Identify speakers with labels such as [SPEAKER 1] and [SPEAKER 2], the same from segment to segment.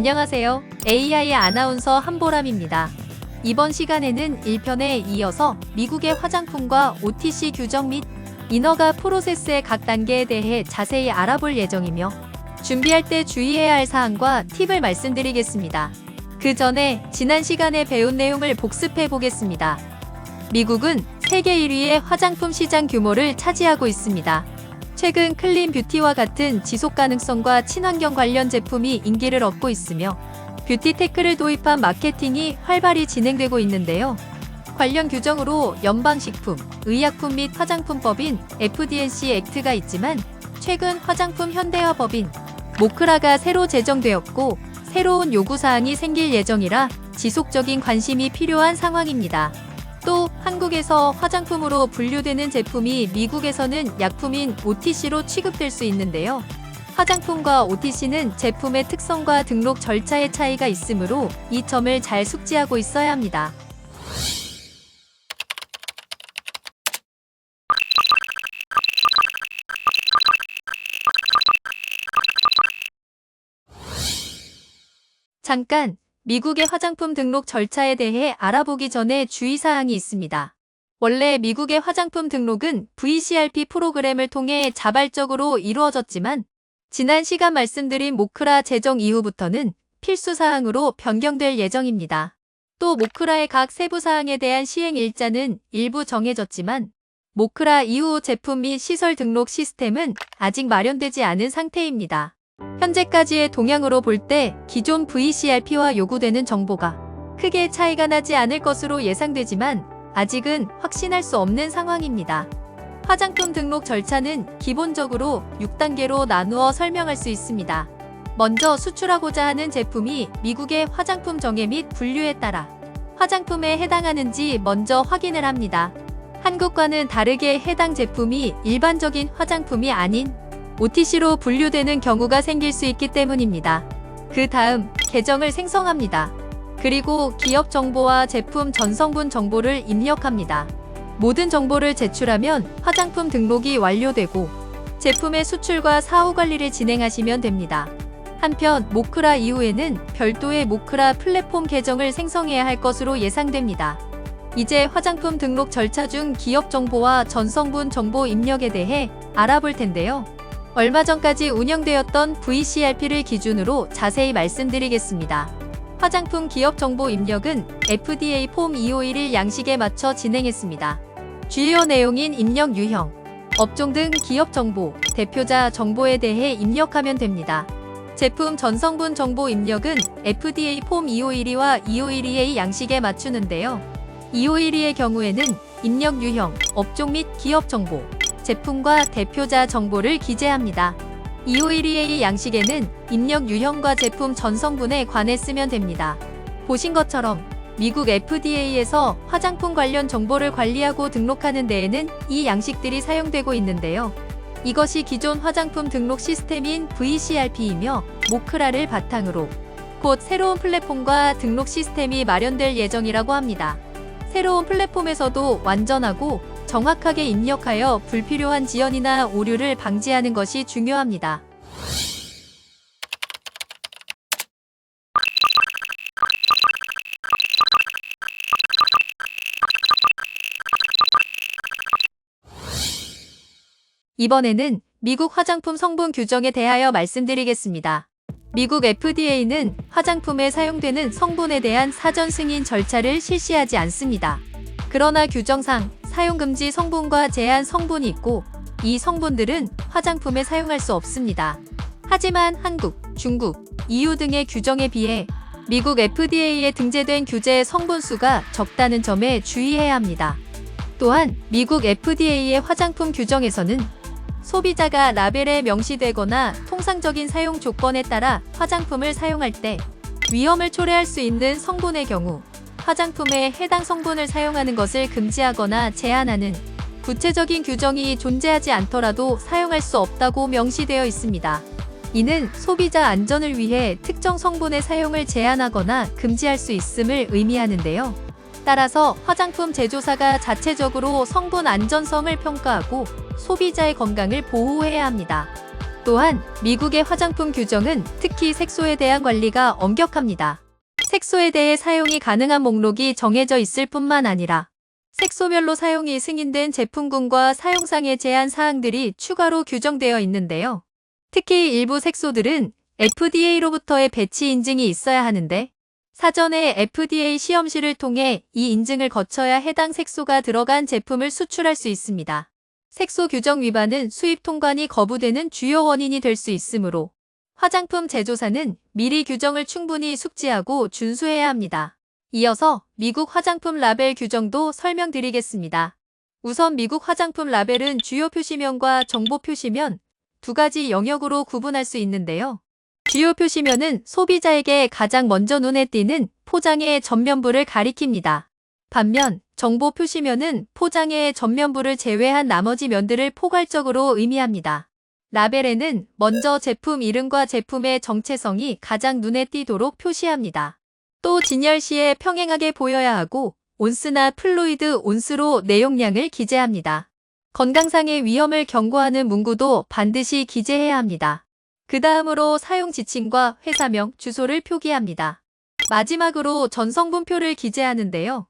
[SPEAKER 1] 안녕하세요. AI 아나운서 한보람입니다. 이번 시간에는 1편에 이어서 미국의 화장품과 OTC 규정 및 인허가 프로세스의 각 단계에 대해 자세히 알아볼 예정이며 준비할 때 주의해야 할 사항과 팁을 말씀드리겠습니다. 그 전에 지난 시간에 배운 내용을 복습해 보겠습니다. 미국은 세계 1위의 화장품 시장 규모를 차지하고 있습니다. 최근 클린 뷰티와 같은 지속 가능성과 친환경 관련 제품이 인기를 얻고 있으며 뷰티테크를 도입한 마케팅이 활발히 진행되고 있는데요. 관련 규정으로 연방식품, 의약품 및 화장품법인 FD&C 액트가 있지만 최근 화장품 현대화법인 모크라가 새로 제정되었고 새로운 요구사항이 생길 예정이라 지속적인 관심이 필요한 상황입니다. 또 한국에서 화장품으로 분류되는 제품이 미국에서는 약품인 OTC로 취급될 수 있는데요. 화장품과 OTC는 제품의 특성과 등록 절차의 차이가 있으므로 이 점을 잘 숙지하고 있어야 합니다. 잠깐! 미국의 화장품 등록 절차에 대해 알아보기 전에 주의사항이 있습니다. 원래 미국의 화장품 등록은 VCRP 프로그램을 통해 자발적으로 이루어졌지만 지난 시간 말씀드린 모크라 제정 이후부터는 필수사항으로 변경될 예정입니다. 또 모크라의 각 세부사항에 대한 시행 일자는 일부 정해졌지만 모크라 이후 제품 및 시설 등록 시스템은 아직 마련되지 않은 상태입니다. 현재까지의 동향으로 볼 때 기존 VCRP와 요구되는 정보가 크게 차이가 나지 않을 것으로 예상되지만 아직은 확신할 수 없는 상황입니다. 화장품 등록 절차는 기본적으로 6단계로 나누어 설명할 수 있습니다. 먼저 수출하고자 하는 제품이 미국의 화장품 정예 및 분류에 따라 화장품에 해당하는지 먼저 확인을 합니다. 한국과는 다르게 해당 제품이 일반적인 화장품이 아닌 OTC로 분류되는 경우가 생길 수 있기 때문입니다. 그 다음 계정을 생성합니다. 그리고 기업 정보와 제품 전성분 정보를 입력합니다. 모든 정보를 제출하면 화장품 등록이 완료되고 제품의 수출과 사후 관리를 진행하시면 됩니다. 한편 모크라 이후에는 별도의 모크라 플랫폼 계정을 생성해야 할 것으로 예상됩니다. 이제 화장품 등록 절차 중 기업 정보와 전성분 정보 입력에 대해 알아볼 텐데요. 얼마 전까지 운영되었던 VCRP를 기준으로 자세히 말씀드리겠습니다. 화장품 기업 정보 입력은 FDA 폼 2511 양식에 맞춰 진행했습니다. 주요 내용인 입력 유형, 업종 등 기업 정보, 대표자 정보에 대해 입력하면 됩니다. 제품 전성분 정보 입력은 FDA 폼 2512와 2512A 양식에 맞추는데요. 2512의 경우에는 입력 유형, 업종 및 기업 정보, 제품과 대표자 정보를 기재합니다. 2512A 양식에는 입력 유형과 제품 전성분에 관해 쓰면 됩니다. 보신 것처럼 미국 FDA에서 화장품 관련 정보를 관리하고 등록하는 데에는 이 양식들이 사용되고 있는데요. 이것이 기존 화장품 등록 시스템인 VCRP이며 모크라를 바탕으로 곧 새로운 플랫폼과 등록 시스템이 마련될 예정이라고 합니다. 새로운 플랫폼에서도 완전하고 정확하게 입력하여 불필요한 지연이나 오류를 방지하는 것이 중요합니다. 이번에는 미국 화장품 성분 규정에 대하여 말씀드리겠습니다. 미국 FDA는 화장품에 사용되는 성분에 대한 사전 승인 절차를 실시하지 않습니다. 그러나 규정상 사용금지 성분과 제한 성분이 있고 이 성분들은 화장품에 사용할 수 없습니다. 하지만 한국, 중국, EU 등의 규정에 비해 미국 FDA에 등재된 규제의 성분수가 적다는 점에 주의해야 합니다. 또한 미국 FDA의 화장품 규정에서는 소비자가 라벨에 명시되거나 통상적인 사용 조건에 따라 화장품을 사용할 때 위험을 초래할 수 있는 성분의 경우 화장품에 해당 성분을 사용하는 것을 금지하거나 제한하는 구체적인 규정이 존재하지 않더라도 사용할 수 없다고 명시되어 있습니다. 이는 소비자 안전을 위해 특정 성분의 사용을 제한하거나 금지할 수 있음을 의미하는데요. 따라서 화장품 제조사가 자체적으로 성분 안전성을 평가하고 소비자의 건강을 보호해야 합니다. 또한 미국의 화장품 규정은 특히 색소에 대한 관리가 엄격합니다. 색소에 대해 사용이 가능한 목록이 정해져 있을 뿐만 아니라 색소별로 사용이 승인된 제품군과 사용상의 제한 사항들이 추가로 규정되어 있는데요. 특히 일부 색소들은 FDA로부터의 배치 인증이 있어야 하는데 사전에 FDA 시험실을 통해 이 인증을 거쳐야 해당 색소가 들어간 제품을 수출할 수 있습니다. 색소 규정 위반은 수입 통관이 거부되는 주요 원인이 될 수 있으므로 화장품 제조사는 미리 규정을 충분히 숙지하고 준수해야 합니다. 이어서 미국 화장품 라벨 규정도 설명드리겠습니다. 우선 미국 화장품 라벨은 주요 표시면과 정보 표시면 두 가지 영역으로 구분할 수 있는데요. 주요 표시면은 소비자에게 가장 먼저 눈에 띄는 포장의 전면부를 가리킵니다. 반면 정보 표시면은 포장의 전면부를 제외한 나머지 면들을 포괄적으로 의미합니다. 라벨에는 먼저 제품 이름과 제품의 정체성이 가장 눈에 띄도록 표시합니다. 또 진열 시에 평행하게 보여야 하고 온스나 플루이드 온스로 내용량을 기재합니다. 건강상의 위험을 경고하는 문구도 반드시 기재해야 합니다. 그 다음으로 사용 지침과 회사명, 주소를 표기합니다. 마지막으로 전성분표를 기재하는데요.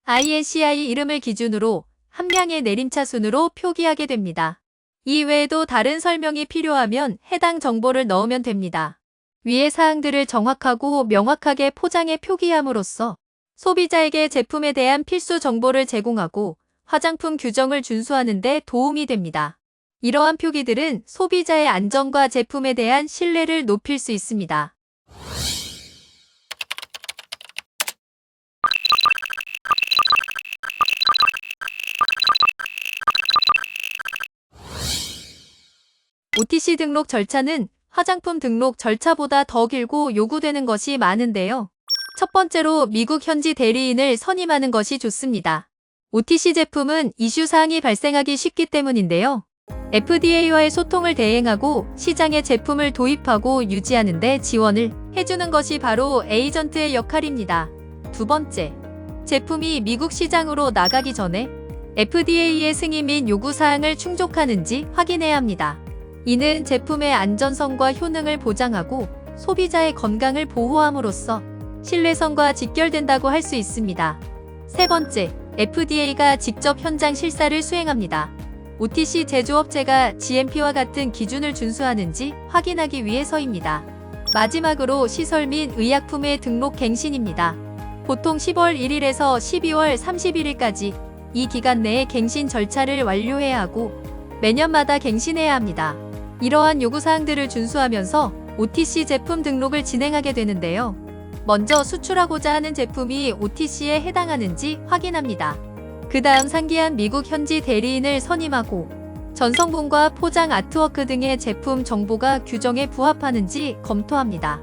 [SPEAKER 1] INCI 이름을 기준으로 함량의 내림차 순으로 표기하게 됩니다. 이 외에도 다른 설명이 필요하면 해당 정보를 넣으면 됩니다. 위의 사항들을 정확하고 명확하게 포장해 표기함으로써 소비자에게 제품에 대한 필수 정보를 제공하고 화장품 규정을 준수하는 데 도움이 됩니다. 이러한 표기들은 소비자의 안전과 제품에 대한 신뢰를 높일 수 있습니다. OTC 등록 절차는 화장품 등록 절차보다 더 길고 요구되는 것이 많은데요. 첫 번째로 미국 현지 대리인을 선임하는 것이 좋습니다. OTC 제품은 이슈사항이 발생하기 쉽기 때문인데요. FDA와의 소통을 대행하고 시장에 제품을 도입하고 유지하는 데 지원을 해주는 것이 바로 에이전트의 역할입니다. 두 번째, 제품이 미국 시장으로 나가기 전에 FDA의 승인 및 요구사항을 충족하는지 확인해야 합니다. 이는 제품의 안전성과 효능을 보장하고 소비자의 건강을 보호함으로써 신뢰성과 직결된다고 할 수 있습니다. 세 번째, FDA가 직접 현장 실사를 수행합니다. OTC 제조업체가 GMP와 같은 기준을 준수하는지 확인하기 위해서입니다. 마지막으로 시설 및 의약품의 등록 갱신입니다. 보통 10월 1일에서 12월 31일까지 이 기간 내에 갱신 절차를 완료해야 하고 매년마다 갱신해야 합니다. 이러한 요구사항들을 준수하면서 OTC 제품 등록을 진행하게 되는데요. 먼저 수출하고자 하는 제품이 OTC에 해당하는지 확인합니다. 그 다음 상기한 미국 현지 대리인을 선임하고 전성분과 포장 아트워크 등의 제품 정보가 규정에 부합하는지 검토합니다.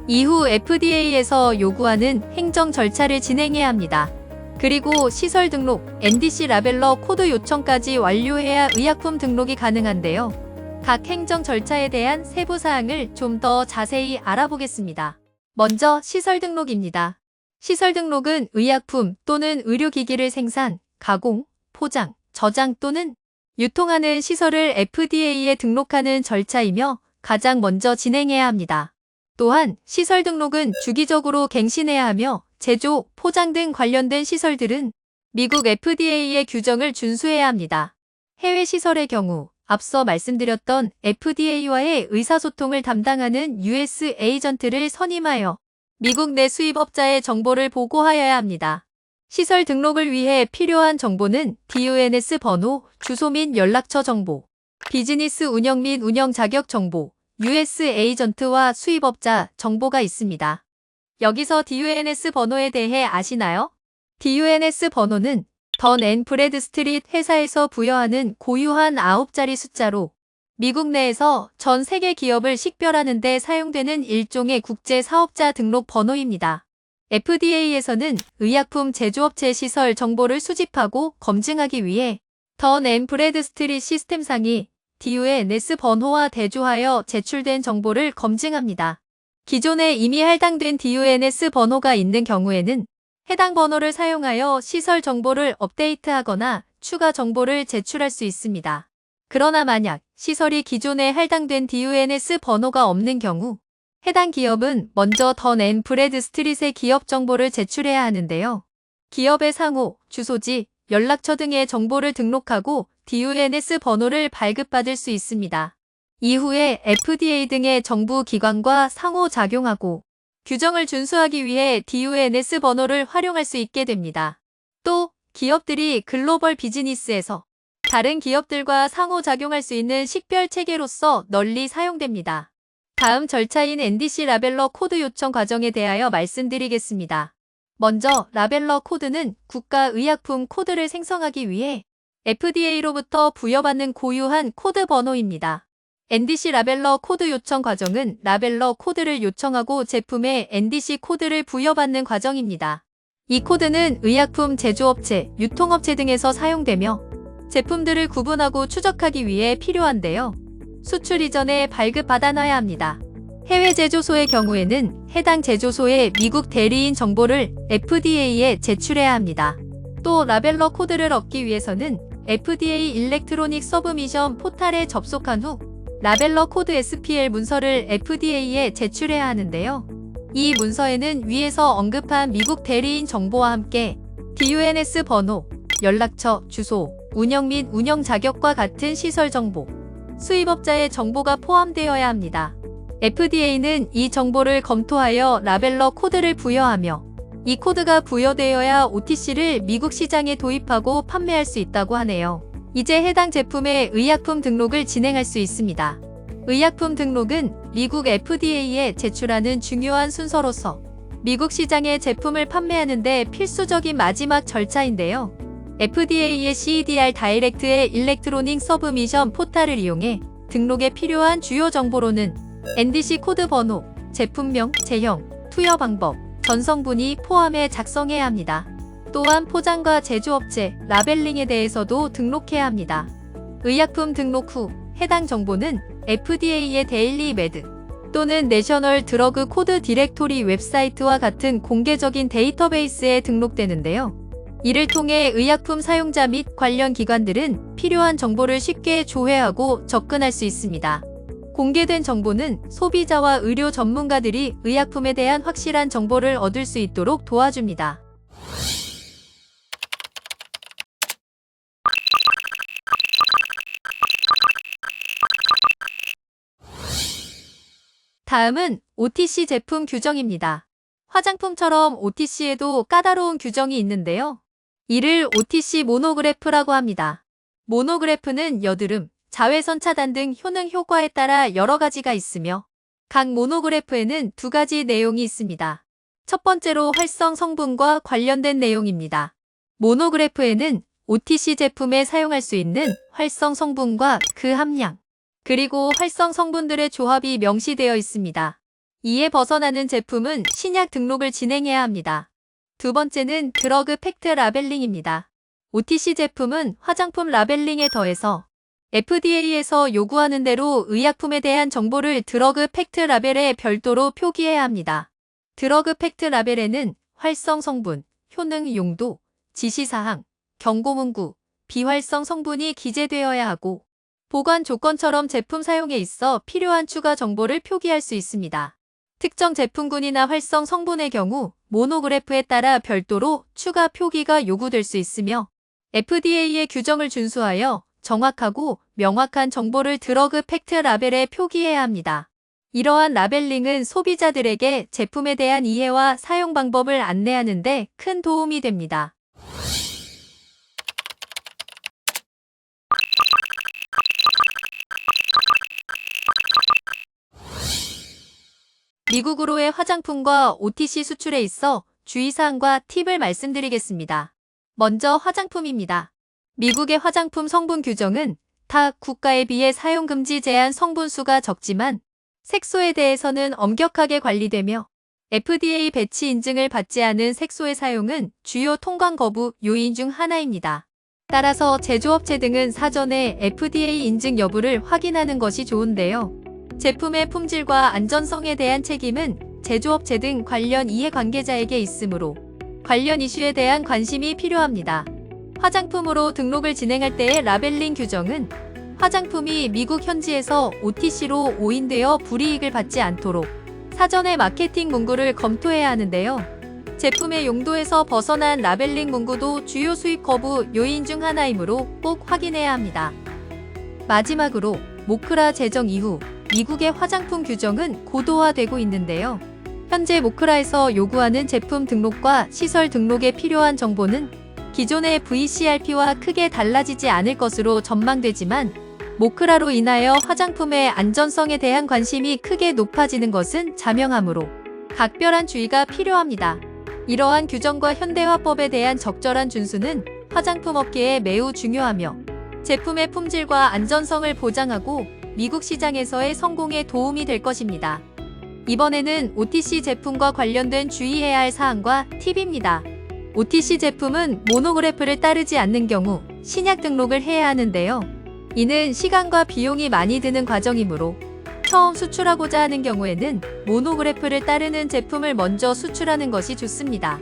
[SPEAKER 1] 이후 FDA에서 요구하는 행정 절차를 진행해야 합니다. 그리고 시설 등록, NDC 라벨러 코드 요청까지 완료해야 의약품 등록이 가능한데요. 각 행정 절차에 대한 세부 사항을 좀 더 자세히 알아보겠습니다. 먼저 시설 등록입니다. 시설 등록은 의약품 또는 의료기기를 생산, 가공, 포장, 저장 또는 유통하는 시설을 FDA에 등록하는 절차이며 가장 먼저 진행해야 합니다. 또한 시설 등록은 주기적으로 갱신해야 하며 제조, 포장 등 관련된 시설들은 미국 FDA의 규정을 준수해야 합니다. 해외 시설의 경우 앞서 말씀드렸던 FDA와의 의사소통을 담당하는 US 에이전트를 선임하여 미국 내 수입업자의 정보를 보고하여야 합니다. 시설 등록을 위해 필요한 정보는 DUNS 번호, 주소 및 연락처 정보, 비즈니스 운영 및 운영 자격 정보, US 에이전트와 수입업자 정보가 있습니다. 여기서 DUNS 번호에 대해 아시나요? DUNS 번호는 던 앤 브래드스트릿 회사에서 부여하는 고유한 9자리 숫자로 미국 내에서 전 세계 기업을 식별하는 데 사용되는 일종의 국제 사업자 등록 번호입니다. FDA에서는 의약품 제조업체 시설 정보를 수집하고 검증하기 위해 던 앤 브래드스트릿 시스템상이 DUNS 번호와 대조하여 제출된 정보를 검증합니다. 기존에 이미 할당된 DUNS 번호가 있는 경우에는 해당 번호를 사용하여 시설 정보를 업데이트하거나 추가 정보를 제출할 수 있습니다. 그러나 만약 시설이 기존에 할당된 DUNS 번호가 없는 경우 해당 기업은 먼저 던 앤 브래드스트릿의 기업 정보를 제출해야 하는데요. 기업의 상호, 주소지, 연락처 등의 정보를 등록하고 DUNS 번호를 발급받을 수 있습니다. 이후에 FDA 등의 정부 기관과 상호작용하고 규정을 준수하기 위해 DUNS 번호를 활용할 수 있게 됩니다. 또 기업들이 글로벌 비즈니스에서 다른 기업들과 상호작용할 수 있는 식별 체계로서 널리 사용됩니다. 다음 절차인 NDC 라벨러 코드 요청 과정에 대하여 말씀드리겠습니다. 먼저 라벨러 코드는 국가의약품 코드를 생성하기 위해 FDA로부터 부여받는 고유한 코드 번호입니다. NDC 라벨러 코드 요청 과정은 라벨러 코드를 요청하고 제품에 NDC 코드를 부여받는 과정입니다. 이 코드는 의약품 제조업체, 유통업체 등에서 사용되며 제품들을 구분하고 추적하기 위해 필요한데요. 수출 이전에 발급받아놔야 합니다. 해외 제조소의 경우에는 해당 제조소의 미국 대리인 정보를 FDA에 제출해야 합니다. 또 라벨러 코드를 얻기 위해서는 FDA 일렉트로닉 서브미션 포탈에 접속한 후 라벨러 코드 SPL 문서를 FDA에 제출해야 하는데요. 이 문서에는 위에서 언급한 미국 대리인 정보와 함께 DUNS 번호, 연락처, 주소, 운영 및 운영 자격과 같은 시설 정보, 수입업자의 정보가 포함되어야 합니다. FDA는 이 정보를 검토하여 라벨러 코드를 부여하며 이 코드가 부여되어야 OTC를 미국 시장에 도입하고 판매할 수 있다고 하네요. 이제 해당 제품의 의약품 등록을 진행할 수 있습니다. 의약품 등록은 미국 FDA에 제출하는 중요한 순서로서 미국 시장에 제품을 판매하는 데 필수적인 마지막 절차인데요. FDA의 CEDR 다이렉트의 일렉트로닉 서브미션 포탈을 이용해 등록에 필요한 주요 정보로는 NDC 코드 번호, 제품명, 제형, 투여 방법, 전성분이 포함해 작성해야 합니다. 또한 포장과 제조업체, 라벨링에 대해서도 등록해야 합니다. 의약품 등록 후 해당 정보는 FDA의 데일리 메드 또는 내셔널 드러그 코드 디렉토리 웹사이트와 같은 공개적인 데이터베이스에 등록되는데요. 이를 통해 의약품 사용자 및 관련 기관들은 필요한 정보를 쉽게 조회하고 접근할 수 있습니다. 공개된 정보는 소비자와 의료 전문가들이 의약품에 대한 확실한 정보를 얻을 수 있도록 도와줍니다. 다음은 OTC 제품 규정입니다. 화장품처럼 OTC에도 까다로운 규정이 있는데요. 이를 OTC 모노그래프라고 합니다. 모노그래프는 여드름, 자외선 차단 등 효능 효과에 따라 여러 가지가 있으며 각 모노그래프에는 두 가지 내용이 있습니다. 첫 번째로 활성 성분과 관련된 내용입니다. 모노그래프에는 OTC 제품에 사용할 수 있는 활성 성분과 그 함량, 그리고 활성 성분들의 조합이 명시되어 있습니다. 이에 벗어나는 제품은 신약 등록을 진행해야 합니다. 두 번째는 드러그 팩트 라벨링입니다. OTC 제품은 화장품 라벨링에 더해서 FDA에서 요구하는 대로 의약품에 대한 정보를 드러그 팩트 라벨에 별도로 표기해야 합니다. 드러그 팩트 라벨에는 활성 성분, 효능 용도, 지시사항, 경고문구, 비활성 성분이 기재되어야 하고 보관 조건처럼 제품 사용에 있어 필요한 추가 정보를 표기할 수 있습니다. 특정 제품군이나 활성 성분의 경우 모노그래프에 따라 별도로 추가 표기가 요구될 수 있으며 FDA의 규정을 준수하여 정확하고 명확한 정보를 드러그 팩트 라벨에 표기해야 합니다. 이러한 라벨링은 소비자들에게 제품에 대한 이해와 사용 방법을 안내하는 데 큰 도움이 됩니다. 미국으로의 화장품과 OTC 수출에 있어 주의사항과 팁을 말씀드리겠습니다. 먼저 화장품입니다. 미국의 화장품 성분 규정은 타 국가에 비해 사용 금지 제한 성분수가 적지만 색소에 대해서는 엄격하게 관리되며 FDA 배치 인증을 받지 않은 색소의 사용은 주요 통관 거부 요인 중 하나입니다. 따라서 제조업체 등은 사전에 FDA 인증 여부를 확인하는 것이 좋은데요. 제품의 품질과 안전성에 대한 책임은 제조업체 등 관련 이해관계자에게 있으므로 관련 이슈에 대한 관심이 필요합니다. 화장품으로 등록을 진행할 때의 라벨링 규정은 화장품이 미국 현지에서 OTC로 오인되어 불이익을 받지 않도록 사전에 마케팅 문구를 검토해야 하는데요. 제품의 용도에서 벗어난 라벨링 문구도 주요 수입 거부 요인 중 하나이므로 꼭 확인해야 합니다. 마지막으로 모크라 제정 이후 미국의 화장품 규정은 고도화되고 있는데요. 현재 모크라에서 요구하는 제품 등록과 시설 등록에 필요한 정보는 기존의 VCRP와 크게 달라지지 않을 것으로 전망되지만 모크라로 인하여 화장품의 안전성에 대한 관심이 크게 높아지는 것은 자명하므로 각별한 주의가 필요합니다. 이러한 규정과 현대화법에 대한 적절한 준수는 화장품 업계에 매우 중요하며 제품의 품질과 안전성을 보장하고 미국 시장에서의 성공에 도움이 될 것입니다. 이번에는 OTC 제품과 관련된 주의해야 할 사항과 팁입니다. OTC 제품은 모노그래프를 따르지 않는 경우 신약 등록을 해야 하는데요. 이는 시간과 비용이 많이 드는 과정이므로 처음 수출하고자 하는 경우에는 모노그래프를 따르는 제품을 먼저 수출하는 것이 좋습니다.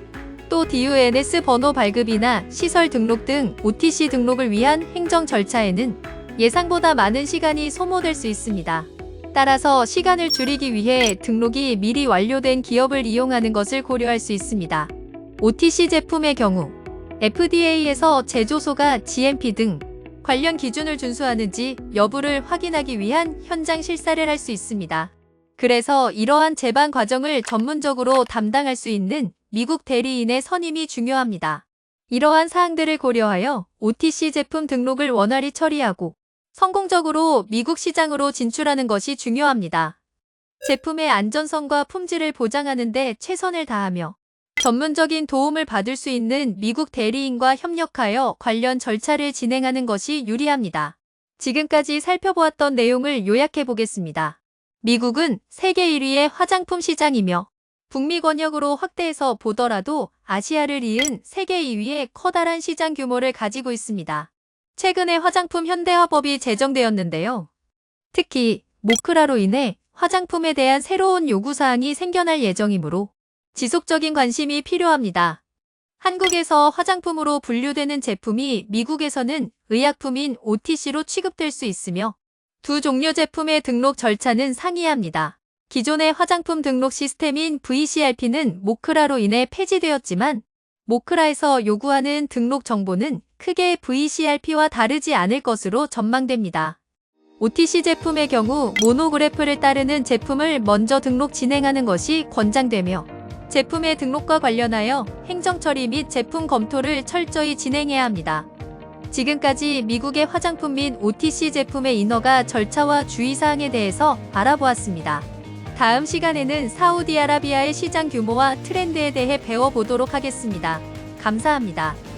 [SPEAKER 1] 또 DUNS 번호 발급이나 시설 등록 등 OTC 등록을 위한 행정 절차에는 예상보다 많은 시간이 소모될 수 있습니다. 따라서 시간을 줄이기 위해 등록이 미리 완료된 기업을 이용하는 것을 고려할 수 있습니다. OTC 제품의 경우 FDA에서 제조소가 GMP 등 관련 기준을 준수하는지 여부를 확인하기 위한 현장 실사를 할 수 있습니다. 그래서 이러한 제반 과정을 전문적으로 담당할 수 있는 미국 대리인의 선임이 중요합니다. 이러한 사항들을 고려하여 OTC 제품 등록을 원활히 처리하고 성공적으로 미국 시장으로 진출하는 것이 중요합니다. 제품의 안전성과 품질을 보장하는 데 최선을 다하며 전문적인 도움을 받을 수 있는 미국 대리인과 협력하여 관련 절차를 진행하는 것이 유리합니다. 지금까지 살펴보았던 내용을 요약해 보겠습니다. 미국은 세계 1위의 화장품 시장이며 북미 권역으로 확대해서 보더라도 아시아를 이은 세계 2위의 커다란 시장 규모를 가지고 있습니다. 최근에 화장품 현대화법이 제정되었는데요. 특히 모크라로 인해 화장품에 대한 새로운 요구사항이 생겨날 예정이므로 지속적인 관심이 필요합니다. 한국에서 화장품으로 분류되는 제품이 미국에서는 의약품인 OTC로 취급될 수 있으며 두 종류 제품의 등록 절차는 상이합니다. 기존의 화장품 등록 시스템인 VCRP는 모크라로 인해 폐지되었지만 모크라에서 요구하는 등록 정보는 크게 VCRP와 다르지 않을 것으로 전망됩니다. OTC 제품의 경우 모노그래프를 따르는 제품을 먼저 등록 진행하는 것이 권장되며 제품의 등록과 관련하여 행정처리 및 제품 검토를 철저히 진행해야 합니다. 지금까지 미국의 화장품 및 OTC 제품의 인허가 절차와 주의사항에 대해서 알아보았습니다. 다음 시간에는 사우디아라비아의 시장 규모와 트렌드에 대해 배워보도록 하겠습니다. 감사합니다.